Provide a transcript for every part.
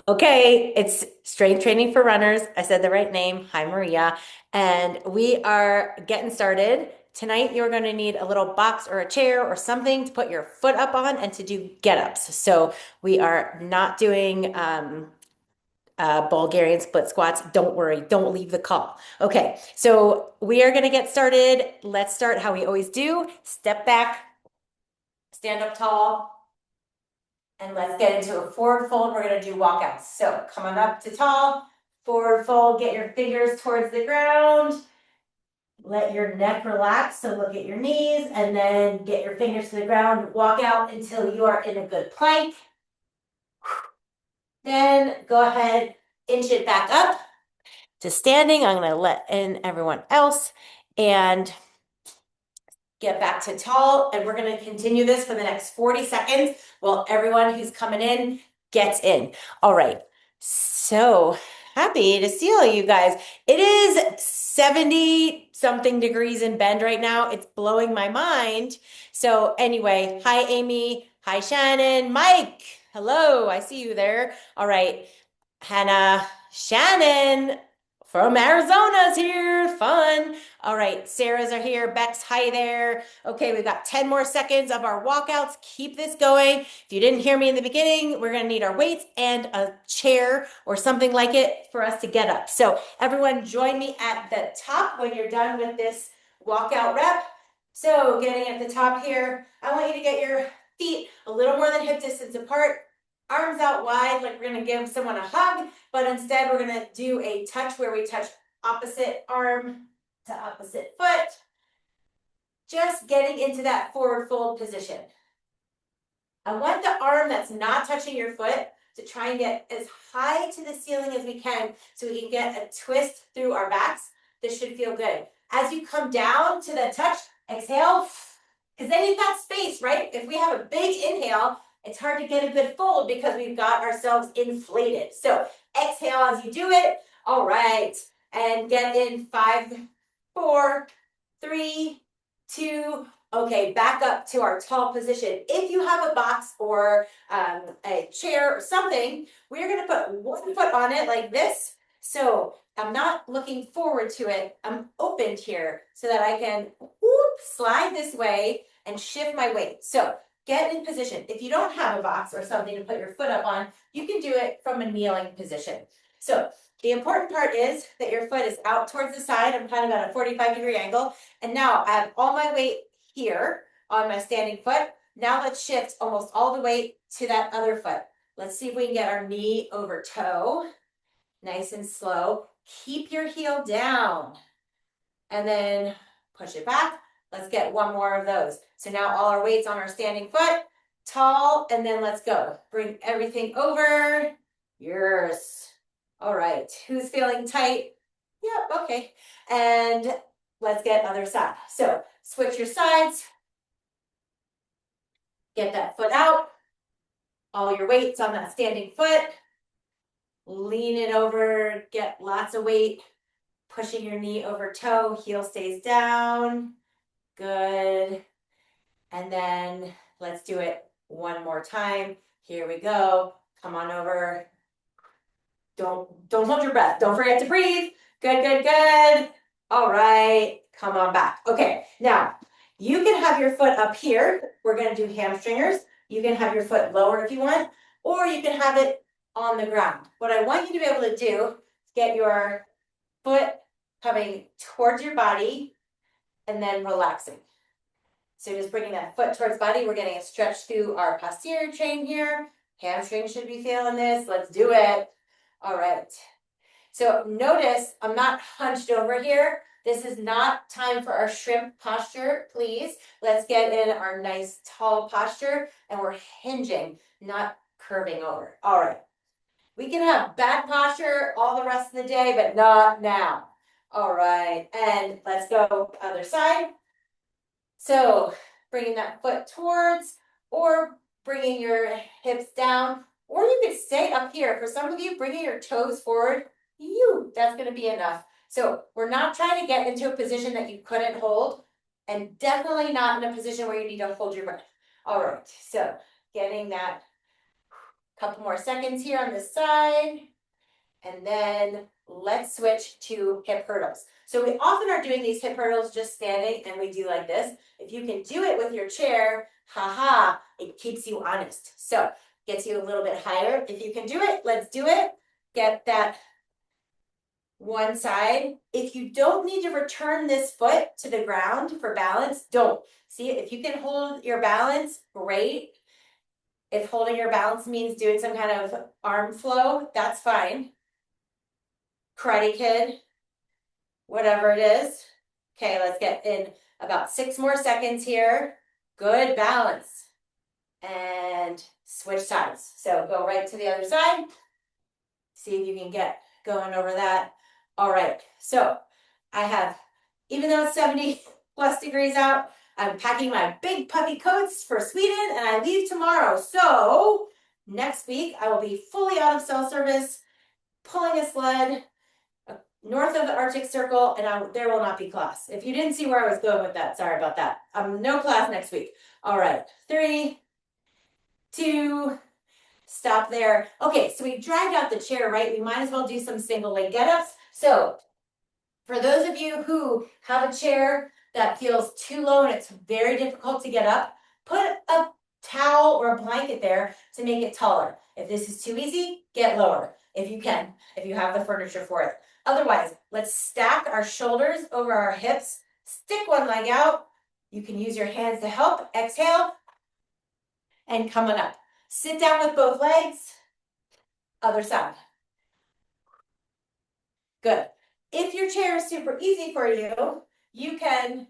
Okay, it's strength training for runners. I said the right name. Hi, Maria. And we are getting started. Tonight, you're going to need a little box or a chair or something to put your foot up on and to do get-ups. So we are not doing Bulgarian split squats. Don't worry, don't leave the call. Okay, so we are going to get started. Let's start how we always do. Step back, stand up tall. And let's get into a forward fold. We're going to do walkouts. So come on up to tall, forward fold, get your fingers towards the ground. Let your neck relax. So look at your knees and then get your fingers to the ground. Walk out until you are in a good plank. Then go ahead, inch it back up to standing. I'm going to let in everyone else and get back to tall. And we're going to continue this for the next 40 seconds while everyone who's coming in gets in. All right. So happy to see all you guys. It is 70 something degrees in Bend right now. It's blowing my mind. So anyway, hi, Amy. Hi, Shannon. Mike. Hello. I see you there. All right. Hannah, Shannon from Arizona's here. Fun. All right, Sarah's are here. Bex, hi there. Okay, we've got 10 more seconds of our walkouts. Keep this going. If you didn't hear me in the beginning, we're going to need our weights and a chair or something like it for us to get up. So everyone join me at the top when you're done with this walkout rep. So getting at the top here, I want you to get your feet a little more than hip distance apart, arms out wide like we're going to give someone a hug, but instead we're going to do a touch where we touch opposite arm to opposite foot, just getting into that forward fold position. I want the arm that's not touching your foot to try and get as high to the ceiling as we can so we can get a twist through our backs. This should feel good. As you come down to the touch, exhale, because then you've got space, right? If we have a big inhale, it's hard to get a good fold because we've got ourselves inflated. So exhale as you do it. All right. And get in 5, 4, 3, 2. Okay, back up to our tall position. If you have a box or a chair or something, we're going to put one foot on it like this. So I'm not looking forward to it. I'm opened here so that I can slide this way and shift my weight. So get in position. If you don't have a box or something to put your foot up on, you can do it from a kneeling position. So the important part is that your foot is out towards the side. I'm kind of at a 45-degree angle. And now I have all my weight here on my standing foot. Now let's shift almost all the weight to that other foot. Let's see if we can get our knee over toe. Nice and slow. Keep your heel down. And then push it back. Let's get one more of those. So now all our weight's on our standing foot. Tall, and then let's go. Bring everything over. Yours. All right. Who's feeling tight? Yep, okay. And let's get other side. So switch your sides. Get that foot out. All your weight's on that standing foot. Lean it over. Get lots of weight. Pushing your knee over toe. Heel stays down. Good. And then let's do it one more time. Here we go. Come on over. Don't hold your breath. Don't forget to breathe. Good, good, good. All right. Come on back. Okay. Now, you can have your foot up here. We're going to do hamstringers. You can have your foot lower if you want, or you can have it on the ground. What I want you to be able to do is get your foot coming towards your body and then relaxing. So just bringing that foot towards body, we're getting a stretch through our posterior chain here. Hamstring should be feeling this. Let's do it. All right. So notice I'm not hunched over here. This is not time for our shrimp posture, please. Let's get in our nice tall posture and we're hinging, not curving over. All right. We can have back posture all the rest of the day, but not now. All right. And let's go other side. So bringing that foot towards or bringing your hips down, or you could stay up here. For some of you, bringing your toes forward, that's going to be enough. So we're not trying to get into a position that you couldn't hold, and definitely not in a position where you need to hold your breath. All right, so getting that Couple more seconds here on this side. And then let's switch to hip hurdles. So we often are doing these hip hurdles just standing, and we do like this. If you can do it with your chair, haha, it keeps you honest. So gets you a little bit higher. If you can do it, let's do it. Get that one side. If you don't need to return this foot to the ground for balance, don't. See, if you can hold your balance, great. If holding your balance means doing some kind of arm flow, that's fine. Karate Kid, whatever it is. Okay, let's get in about 6 more seconds here. Good balance. And switch sides. So go right to the other side. See if you can get going over that. All right, so I have, even though it's 70 plus degrees out, I'm packing my big puffy coats for Sweden and I leave tomorrow. So next week I will be fully out of cell service, pulling a sled north of the Arctic Circle, and there will not be class. If you didn't see where I was going with that, sorry about that. No class next week. All right, 3, 2, stop there. Okay, so we dragged out the chair, right? We might as well do some single leg get-ups. So for those of you who have a chair that feels too low and it's very difficult to get up, put a towel or a blanket there to make it taller. If this is too easy, get lower if you can, if you have the furniture for it. Otherwise, let's stack our shoulders over our hips, stick one leg out. You can use your hands to help. Exhale, and come on up. Sit down with both legs. Other side. Good. If your chair is super easy for you, you can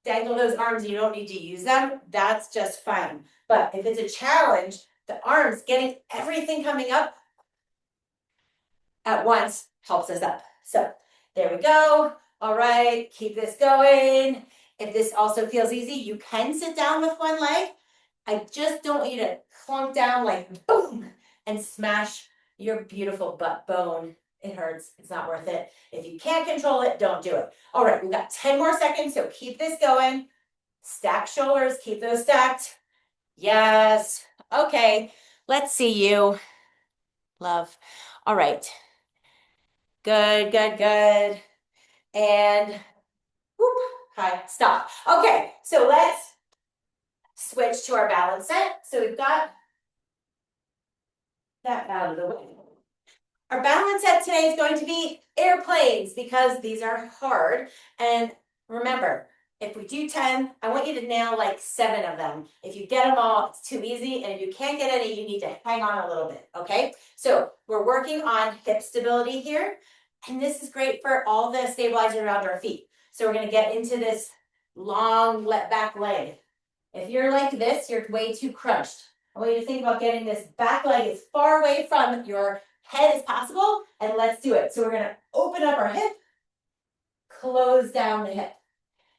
dangle those arms. You don't need to use them. That's just fine. But if it's a challenge, the arms, getting everything coming up at once helps us up. So there we go. All right, keep this going. If this also feels easy, you can sit down with one leg. I just don't want you to clunk down like boom and smash your beautiful butt bone. It hurts. It's not worth it. If you can't control it, don't do it. All right, we've got 10 more seconds, so keep this going. Stack shoulders, keep those stacked. Yes. Okay, let's see you. Love. All right. Good, good, good. And whoop, hi, stop. Okay, so let's switch to our balance set. So we've got that out of the way. Our balance set today is going to be airplanes because these are hard. And remember, if we do 10, I want you to nail like 7 of them. If you get them all, it's too easy. And if you can't get any, you need to hang on a little bit, okay? So we're working on hip stability here. And this is great for all the stabilizers around our feet. So we're gonna get into this long let back leg. If you're like this, you're way too crunched. I want you to think about getting this back leg as far away from your head as possible, and let's do it. So we're gonna open up our hip, close down the hip.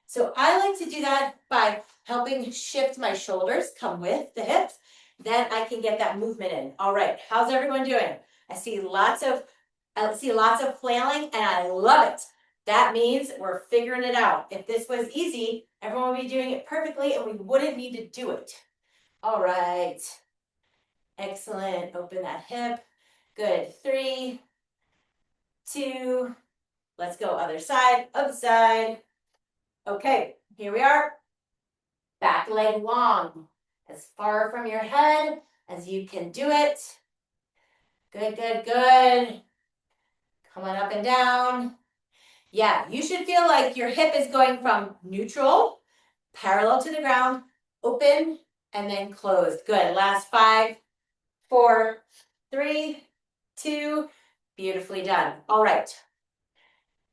So I like to do that by helping shift my shoulders, come with the hips, then I can get that movement in. All right, how's everyone doing? I see lots of flailing, and I love it. That means we're figuring it out. If this was easy, everyone would be doing it perfectly, and we wouldn't need to do it. All right, excellent. Open that hip. Good. 3, 2, let's go other side, other side. Okay, here we are. Back leg long, as far from your head as you can do it. Good, good, good. Come on up and down. Yeah, you should feel like your hip is going from neutral, parallel to the ground, open, and then closed. Good. Last 5, 4, 3, 2, beautifully done. All right.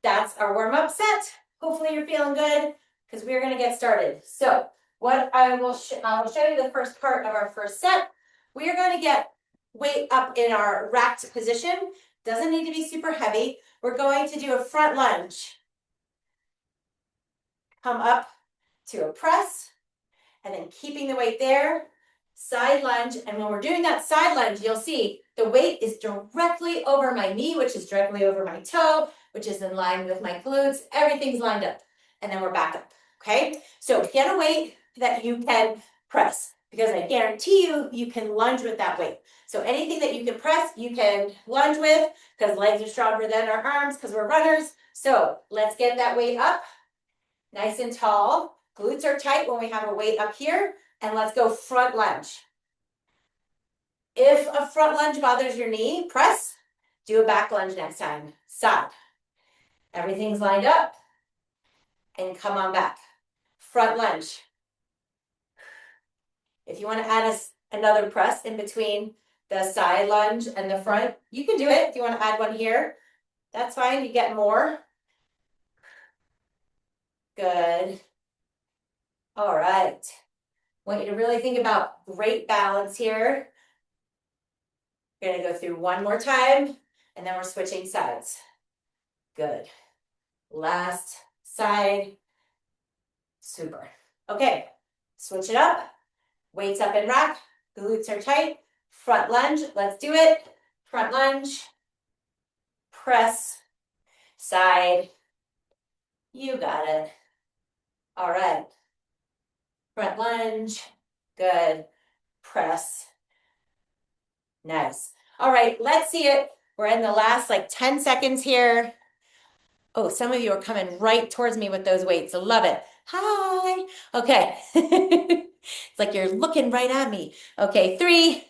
That's our warm-up set. Hopefully you're feeling good because we're going to get started. So what I will show you the first part of our first set. We are going to get weight up in our racked position. Doesn't need to be super heavy. We're going to do a front lunge. Come up to a press and then keeping the weight there. Side lunge, and when we're doing that side lunge, you'll see the weight is directly over my knee, which is directly over my toe, which is in line with my glutes. Everything's lined up, and then we're back up, okay? So get a weight that you can press. because I guarantee you, you can lunge with that weight. So anything that you can press, you can lunge with, because legs are stronger than our arms, because we're runners. So let's get that weight up, nice and tall. Glutes are tight when we have a weight up here, and let's go front lunge. If a front lunge bothers your knee, press, do a back lunge next time, side. Everything's lined up, and come on back. Front lunge. If you want to add another press in between the side lunge and the front, you can do it. If you want to add one here, that's fine. You get more. Good. All right. Want you to really think about great balance here. We're going to go through one more time, and then we're switching sides. Good. Last side. Super. Okay. Switch it up. Weights up and rack. Glutes are tight. Front lunge. Let's do it. Front lunge. Press. Side. You got it. All right. Front lunge. Good. Press. Nice. All right, let's see it. We're in the last like 10 seconds here. Oh, some of you are coming right towards me with those weights. I love it. Hi. Okay. It's like you're looking right at me. Okay, 3,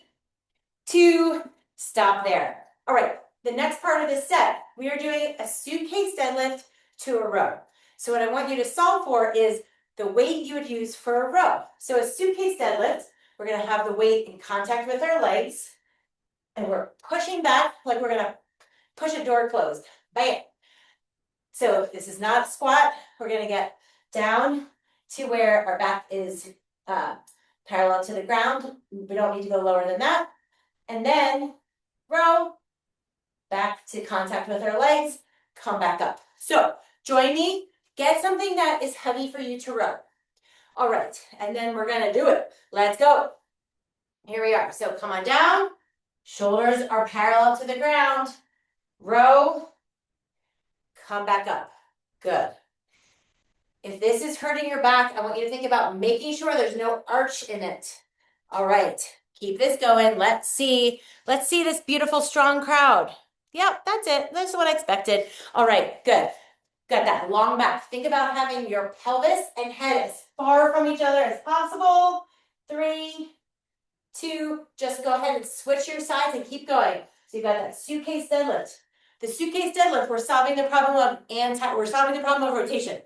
2, stop there. All right, the next part of this set, we are doing a suitcase deadlift to a row. So what I want you to solve for is the weight you would use for a row. So a suitcase deadlift, we're gonna have the weight in contact with our legs, and we're pushing back like we're gonna push a door closed. Bam. So this is not a squat. We're gonna get down to where our back is parallel to the ground. We don't need to go lower than that. And then row, back to contact with our legs, come back up. So join me, get something that is heavy for you to row. All right, and then we're gonna do it. Let's go. Here we are. So come on down, shoulders are parallel to the ground, row, come back up. Good. If this is hurting your back, I want you to think about making sure there's no arch in it. All right, keep this going. Let's see this beautiful, strong crowd. Yep, that's it. That's what I expected. All right, good. Got that long back. Think about having your pelvis and head as far from each other as possible. 3, 2, just go ahead and switch your sides and keep going. So you've got that suitcase deadlift. The suitcase deadlift, we're solving the problem of rotation.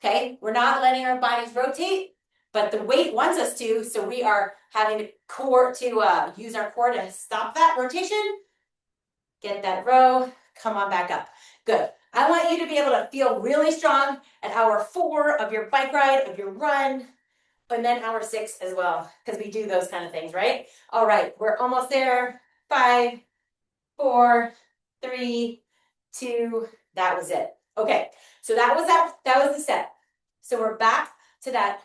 Okay, we're not letting our bodies rotate, but the weight wants us to, so we are having to use our core to stop that rotation. Get that row, come on back up. Good. I want you to be able to feel really strong at hour 4 of your bike ride, of your run, and then hour 6 as well, because we do those kind of things, right? All right, we're almost there. 5, 4, 3, 2, that was it. Okay, so that was the set. So we're back to that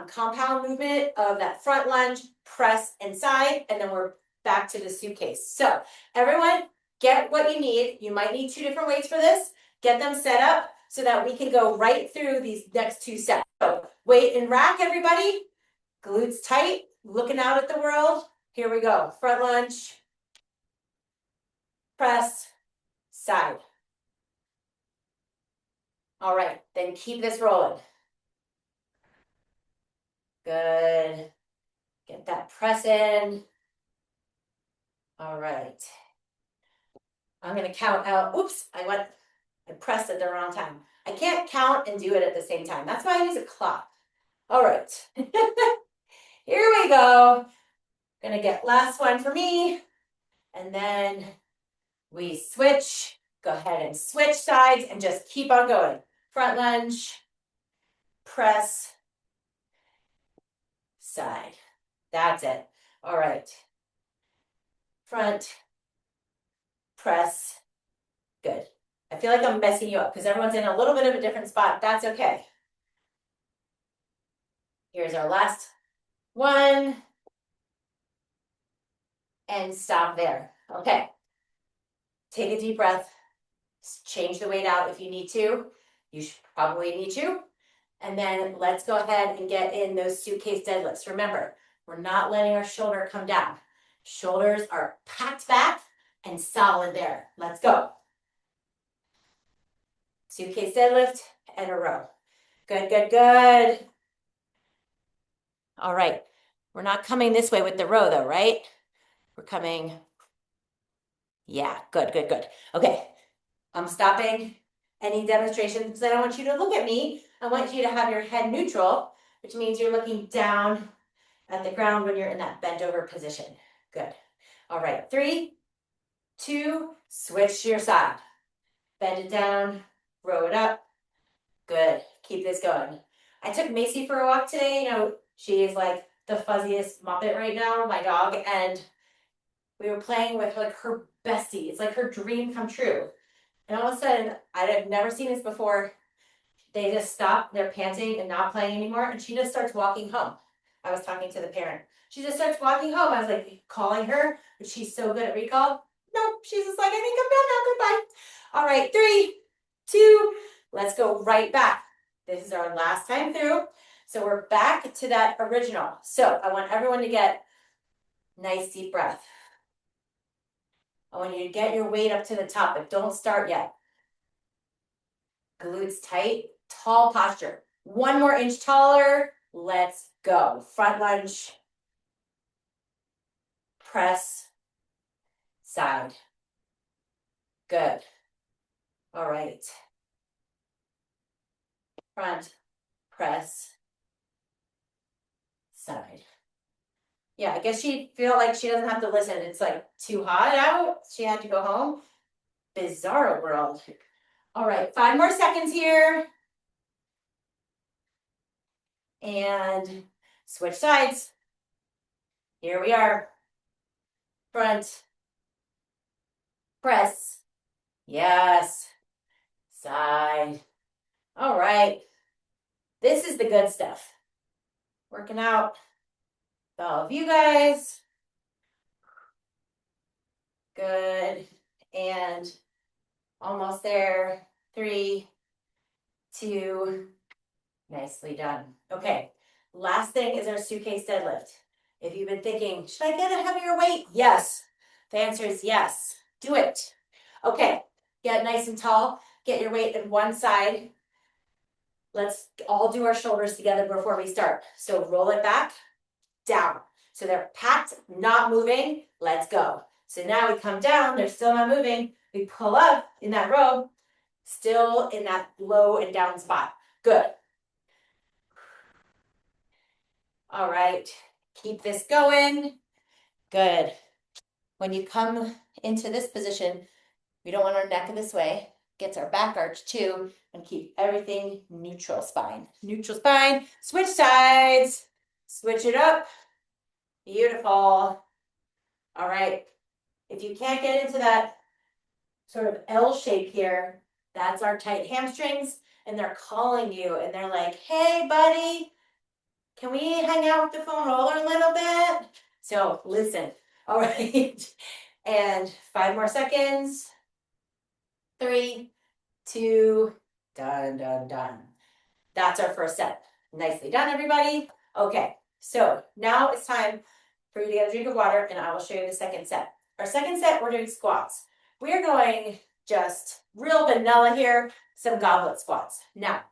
compound movement of that front lunge, press, and side, and then we're back to the suitcase. So everyone, get what you need. You might need 2 different weights for this. Get them set up so that we can go right through these next 2 sets. So weight and rack, everybody. Glutes tight, looking out at the world. Here we go. Front lunge, press, side. All right, then keep this rolling. Good. Get that press in. All right. I'm going to count out. Oops, I pressed at the wrong time. I can't count and do it at the same time. That's why I use a clock. All right. Here we go. Gonna get last one for me. And then we switch. Go ahead and switch sides and just keep on going. Front lunge, press, side. That's it. All right. Front, press. Good. I feel like I'm messing you up because everyone's in a little bit of a different spot. That's okay. Here's our last one. And stop there. Okay. Take a deep breath. Change the weight out if you need to. You should probably need to. And then let's go ahead and get in those suitcase deadlifts. Remember, We're not letting our shoulder come down. Shoulders are packed back and solid there. Let's go. Suitcase deadlift and a row. Good, good, good. All right. We're not coming this way with the row though, right? We're coming. Yeah, good, good, good. Okay. I'm stopping any demonstrations because I don't want you to look at me. I want you to have your head neutral, which means you're looking down at the ground when you're in that bent over position. Good. All right. 3, 2, switch to your side. Bend it down, row it up. Good. Keep this going. I took Macy for a walk today. You know, she is like the fuzziest Muppet right now, my dog, and we were playing with like her bestie. It's like her dream come true. And all of a sudden, I had never seen this before. They just stop, they're panting and not playing anymore, and she just starts walking home. I was talking to the parent. She just starts walking home. I was like calling her, but she's so good at recall. Nope, she's just like, I think I'm done now, goodbye. All right, 3, 2, let's go right back. This is our last time through. So we're back to that original. So I want everyone to get nice deep breath. I want you to get your weight up to the top, but don't start yet. Glutes tight, tall posture. 1 more inch taller. Let's go. Front lunge. Press. Side. Good. All right. Front. Press. Side. Yeah, I guess she feel like she doesn't have to listen. It's like too hot out. She had to go home. Bizarro world. All right, 5 more seconds here. And switch sides. Here we are. Front. Press. Yes. Side. All right. This is the good stuff. Working out with all of you guys. Good. And almost there. 3, 2, nicely done. Okay. Last thing is our suitcase deadlift. If you've been thinking, should I get a heavier weight? Yes. The answer is yes. Do it. Okay. Get nice and tall. Get your weight at one side. Let's all do our shoulders together before we start. So roll it back, down. So they're packed, not moving. Let's go. So now we come down, they're still not moving. We pull up in that row, still in that low and down spot. Good. All right, keep this going. Good. When you come into this position, we don't want our neck this way. Gets our back arch too, and keep everything neutral spine. Neutral spine, switch sides, switch it up. Beautiful. All right. If you can't get into that sort of L shape here, that's our tight hamstrings, and they're calling you, and they're like, hey, buddy, can we hang out with the foam roller a little bit? So listen. All right. And 5 more seconds. 3, 2, done, done, done. That's our first set. Nicely done, everybody. Okay, so now it's time for you to get a drink of water, and I will show you the second set. Our second set, we're doing squats. We're going just real vanilla here, some goblet squats. Now,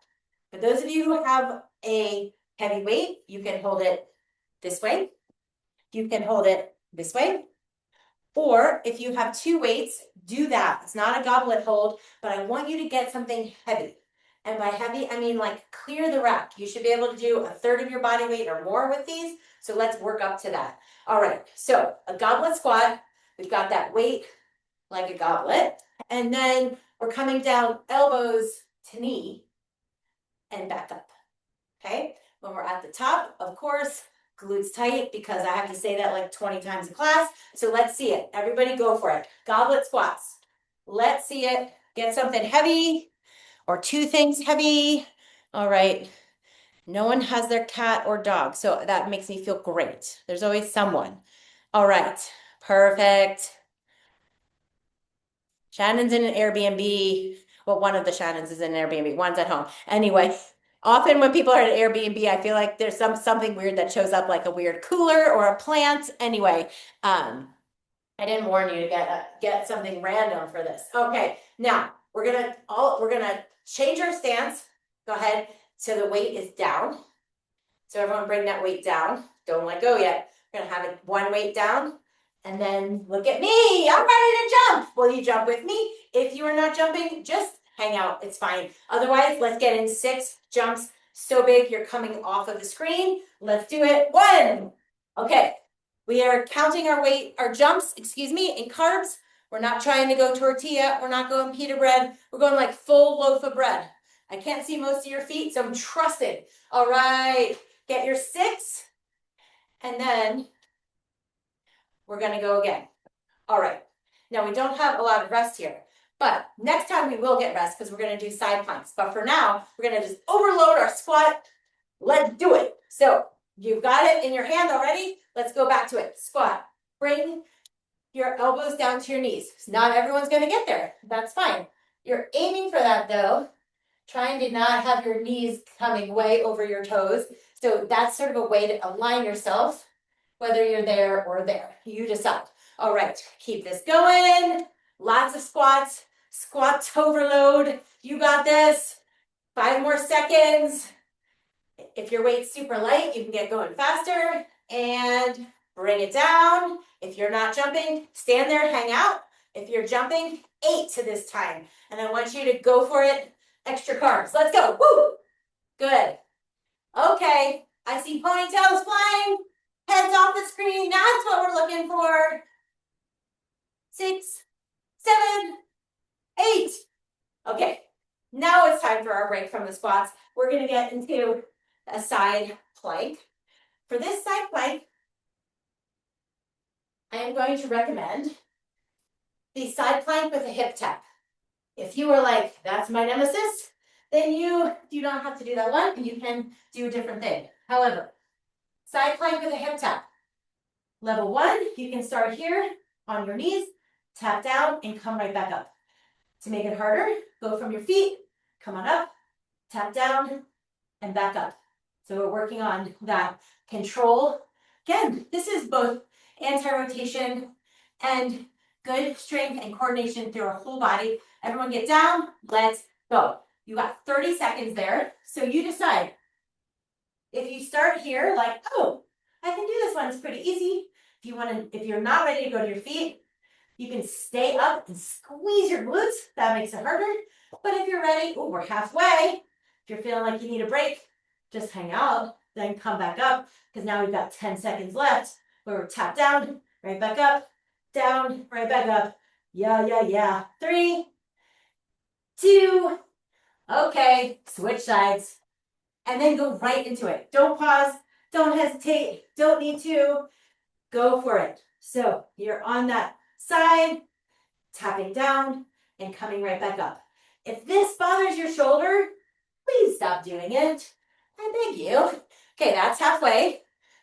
for those of you who have a heavy weight, you can hold it this way. You can hold it this way. Or if you have 2 weights, do that. It's not a goblet hold, but I want you to get something heavy. And by heavy, I mean like clear the rack. You should be able to do 1/3 of your body weight or more with these. So let's work up to that. All right, so a goblet squat. We've got that weight like a goblet. And then we're coming down elbows to knee and back up. Okay, when we're at the top, of course, glutes tight, because I have to say that like 20 times in class. So let's see it. Everybody go for it. Goblet squats. Let's see it. Get something heavy or 2 things heavy. All right. No one has their cat or dog, so that makes me feel great. There's always someone. All right. Perfect. Shannon's in an Airbnb. Well, one of the Shannons is in an Airbnb. One's at home. Anyway, Often when people are at Airbnb, I feel like there's something weird that shows up, like a weird cooler or a plant. Anyway, I didn't warn you to get something random for this. Okay, now we're gonna change our stance. Go ahead. So the weight is down. So everyone bring that weight down. Don't let go yet. We're gonna have it one weight down. And then look at me. I'm ready to jump. Will you jump with me? If you are not jumping, just hang out. It's fine. Otherwise, let's get in 6 jumps so big you're coming off of the screen. Let's do it. 1. Okay. We are counting our weight, our jumps, excuse me, in carbs. We're not trying to go tortilla. We're not going pita bread. We're going like full loaf of bread. I can't see most of your feet, so I'm trusting. All right. Get your 6. And then we're going to go again. All right. Now we don't have a lot of rest here, but next time we will get rest because we're going to do side planks. But for now, we're going to just overload our squat. Let's do it. So you've got it in your hand already. Let's go back to it. Squat. Bring your elbows down to your knees. Not everyone's going to get there. That's fine. You're aiming for that though. Trying to not have your knees coming way over your toes. So that's sort of a way to align yourself, whether you're there or there. You decide. All right, keep this going. Lots of squats. Squats overload. You got this. 5 more seconds. If your weight's super light, you can get going faster. And bring it down. If you're not jumping, stand there, hang out. If you're jumping, 8 to this time. And I want you to go for it. Extra carbs. Let's go. Woo! Good. Okay. I see ponytails flying. Heads off the screen. That's what we're looking for. 6, 7, 8. Okay. Now it's time for our break from the squats. We're going to get into a side plank. For this side plank, I am going to recommend the side plank with a hip tap. If you were like, that's my nemesis, then you do not have to do that one, and you can do a different thing. However, side plank with a hip tap. Level 1, you can start here on your knees, tap down, and come right back up. To make it harder, go from your feet, come on up, tap down, and back up. So we're working on that control. Again, this is both anti-rotation and good strength and coordination through our whole body. Everyone get down, let's go. You got 30 seconds there, so you decide. If you start here, like, oh, I can do this one, it's pretty easy. If you're not ready to go to your feet, you can stay up and squeeze your glutes. That makes it harder. But if you're ready, oh, we're halfway. If you're feeling like you need a break, just hang out, then come back up, because now we've got 10 seconds left where we're tap down, right back up, down, right back up. Yeah. 3, 2, okay, switch sides. And then go right into it. Don't pause, don't hesitate, don't need to. Go for it. So you're on that side, tapping down, and coming right back up. If this bothers your shoulder, please stop doing it. I beg you. Okay, that's halfway.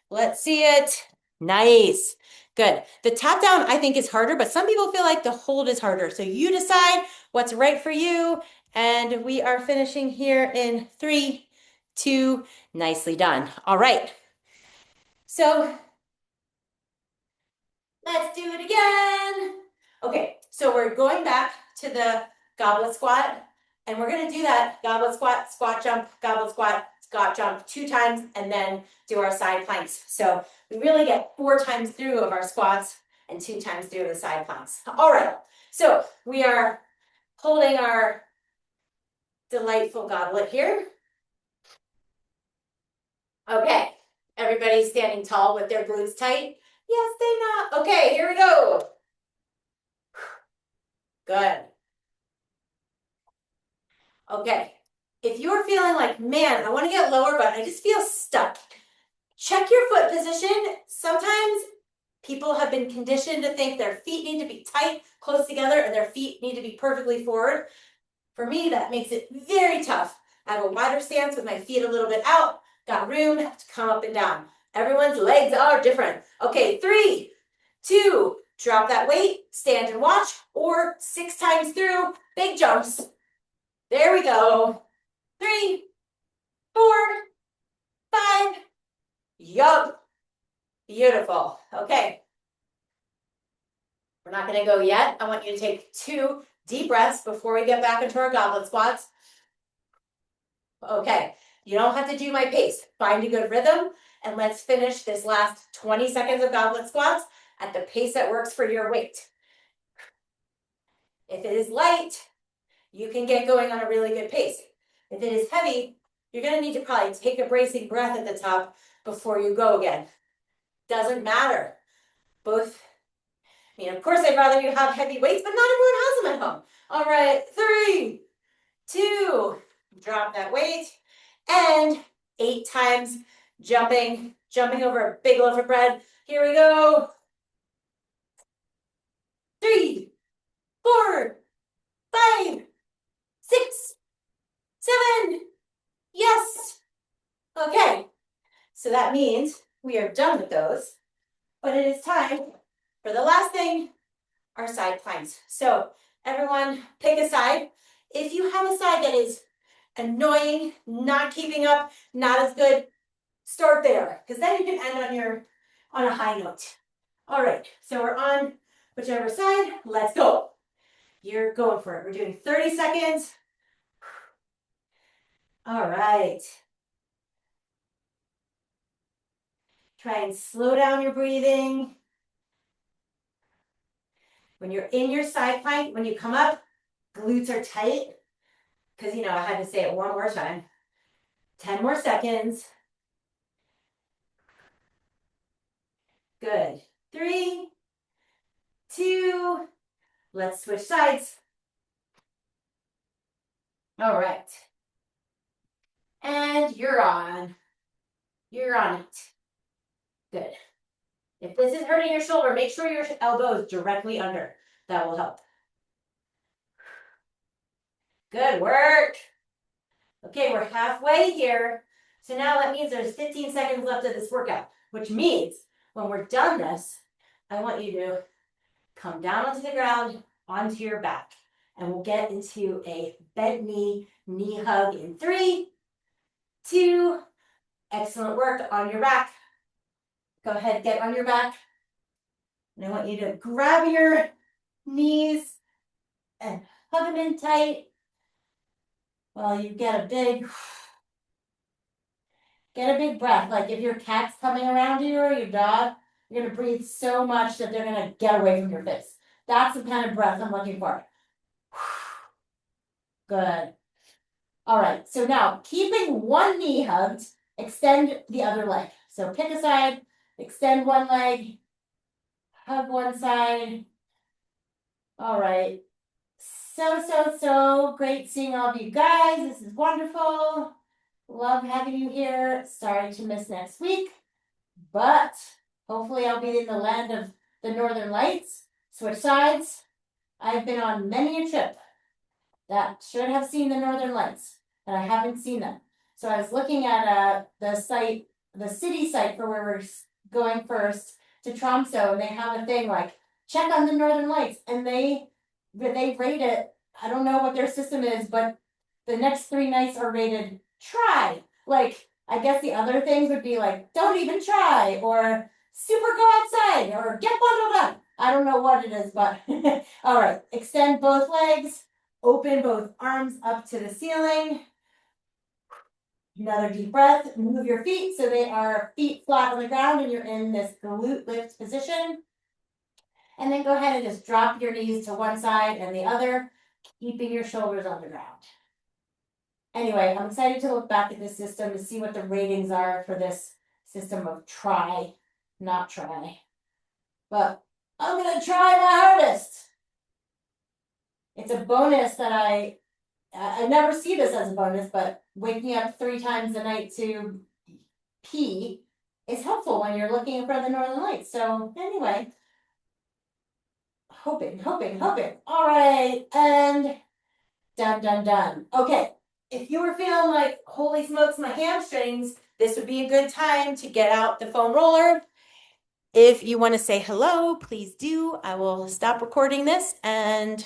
Let's see it. Nice. Good. The tap down, I think, is harder, but some people feel like the hold is harder. So you decide what's right for you. And we are finishing here in 3, 2, nicely done. All right. So let's do it again. Okay, so we're going back to the goblet squat, and we're going to do that goblet squat, squat jump, goblet squat jump 2 times, and then do our side planks. So we really get 4 times through of our squats and 2 times through the side planks. All right, so we are holding our delightful goblet here. Okay, everybody's standing tall with their glutes tight. Yes, they not. Okay, here we go. Good. Okay, if you're feeling like, man, I want to get lower, but I just feel stuck, check your foot position. Sometimes people have been conditioned to think their feet need to be tight, close together, and their feet need to be perfectly forward. For me, that makes it very tough. I have a wider stance with my feet a little bit out, got room to come up and down. Everyone's legs are different. Okay, 3, 2, drop that weight, stand and watch, or 6 times through, big jumps. There we go. 3, 4, 5. Yup. Beautiful. Okay. We're not going to go yet. I want you to take 2 deep breaths before we get back into our goblet squats. Okay. You don't have to do my pace. Find a good rhythm, and let's finish this last 20 seconds of goblet squats at the pace that works for your weight. If it is light, you can get going on a really good pace. If it is heavy, you're going to need to probably take a bracing breath at the top before you go again. Doesn't matter. Both, of course, I'd rather you have heavy weights, but not everyone has them at home. All right, 3, 2, drop that weight, and 8 times jumping over a big loaf of bread. Here we go. 3, 4, 5, 6, 7. Yes. Okay. So that means we are done with those, but it is time for the last thing, our side planks. So everyone pick a side. If you have a side that is annoying, not keeping up, not as good, start there, because then you can end on a high note. All right, so we're on whichever side. Let's go. You're going for it. We're doing 30 seconds. All right. Try and slow down your breathing. When you're in your side plank, when you come up, glutes are tight, because, I had to say it one more time. 10 more seconds. Good. 3, 2, let's switch sides. All right. And you're on. You're on it. Good. If this is hurting your shoulder, make sure your elbow is directly under. That will help. Good work. Okay, we're halfway here. So now that means there's 15 seconds left of this workout, which means when we're done this, I want you to come down onto the ground, onto your back, and we'll get into a bent knee hug in 3, 2, excellent work on your back. Go ahead, get on your back. And I want you to grab your knees and hug them in tight while you get a big breath. Like if your cat's coming around you or your dog, you're going to breathe so much that they're going to get away from your face. That's the kind of breath I'm looking for. Good. All right, so now keeping one knee hugged, extend the other leg. So pick a side, extend one leg, hug one side. All right. So great seeing all of you guys. This is wonderful. Love having you here. Sorry to miss next week, but hopefully I'll be in the land of the Northern Lights. Switch sides. I've been on many a trip that should have seen the Northern Lights, and I haven't seen them. So I was looking at the city site for where we're going first to Tromsø, and they have a thing like check on the Northern Lights, and they rate it. I don't know what their system is, but the next 3 nights are rated try. Like, I guess the other things would be like, don't even try, or super go outside, or get bundled up. I don't know what it is, but all right. Extend both legs, open both arms up to the ceiling. Another deep breath. Move your feet so they are feet flat on the ground and you're in this glute lift position. And then go ahead and just drop your knees to one side and the other, keeping your shoulders on the ground. Anyway, I'm excited to look back at this system to see what the ratings are for this system of try, not try. But I'm going to try my hardest. It's a bonus that I never see this as a bonus, but waking up 3 times a night to pee is helpful when you're looking for the Northern Lights. So anyway, hoping. All right, and done. Okay, if you were feeling like, holy smokes, my hamstrings, this would be a good time to get out the foam roller. If you want to say hello, please do. I will stop recording this and